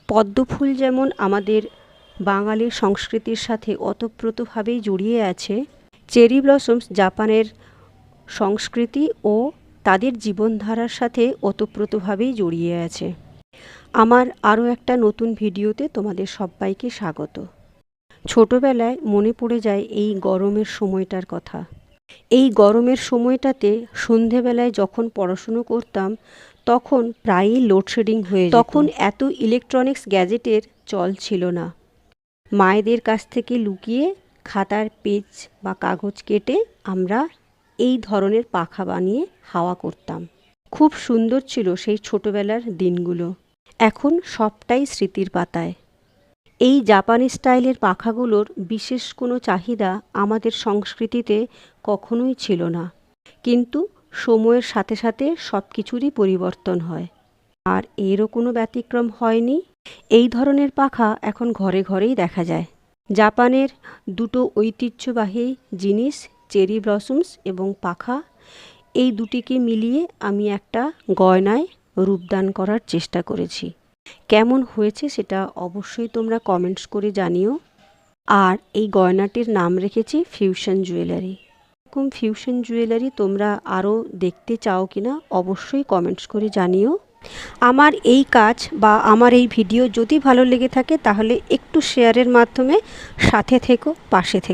পদ্মফুল যেমন আমাদের বাঙালির সংস্কৃতির সাথে ওতপ্রোতভাবেই জড়িয়ে আছে, চেরি ব্লসমস জাপানের সংস্কৃতি ও তাদের জীবনধারার সাথে ওতপ্রোতভাবেই জড়িয়ে আছে। আমার আরও একটা নতুন ভিডিওতে তোমাদের সবাইকে স্বাগত। ছোটবেলায় মনে পড়ে যায় এই গরমের সময়টার কথা। এই গরমের সময়টাতে সন্ধেবেলায় যখন পড়াশুনো করতাম তখন প্রায়ই লোডশেডিং হয়ে যেত। তখন এত ইলেকট্রনিক্স গ্যাজেটের চল ছিল না। মায়েদের কাছ থেকে লুকিয়ে খাতার পেজ বা কাগজ কেটে আমরা এই ধরনের পাখা বানিয়ে হাওয়া করতাম। খুব সুন্দর ছিল সেই ছোটবেলার দিনগুলো। এখন সবটাই স্মৃতির পাতায়। এই জাপানি স্টাইলের পাখাগুলোর বিশেষ কোনো চাহিদা আমাদের সংস্কৃতিতে কখনোই ছিল না, কিন্তু সময়ের সাথে সাথে সব কিছুরই পরিবর্তন হয়, আর এরও কোনো ব্যতিক্রম হয়নি। এই ধরনের পাখা এখন ঘরে ঘরেই দেখা যায়। জাপানের দুটো ঐতিহ্যবাহী জিনিস, চেরি ব্লসমস এবং পাখা, এই দুটিকে মিলিয়ে আমি একটা গয়নায় রূপদান করার চেষ্টা করেছি। কেমন হয়েছে সেটা অবশ্যই তোমরা কমেন্টস করে জানিও। আর এই গয়নাটির নাম রেখেছি ফিউশন জুয়েলারি। এরকম ফিউশন জুয়েলারি তোমরা আরও দেখতে চাও কিনা অবশ্যই কমেন্টস করে জানিও। আমার এই কাজ বা আমার এই ভিডিও যদি ভালো লেগে থাকে তাহলে একটু শেয়ারের মাধ্যমে সাথে থেকো, পাশে থেকো।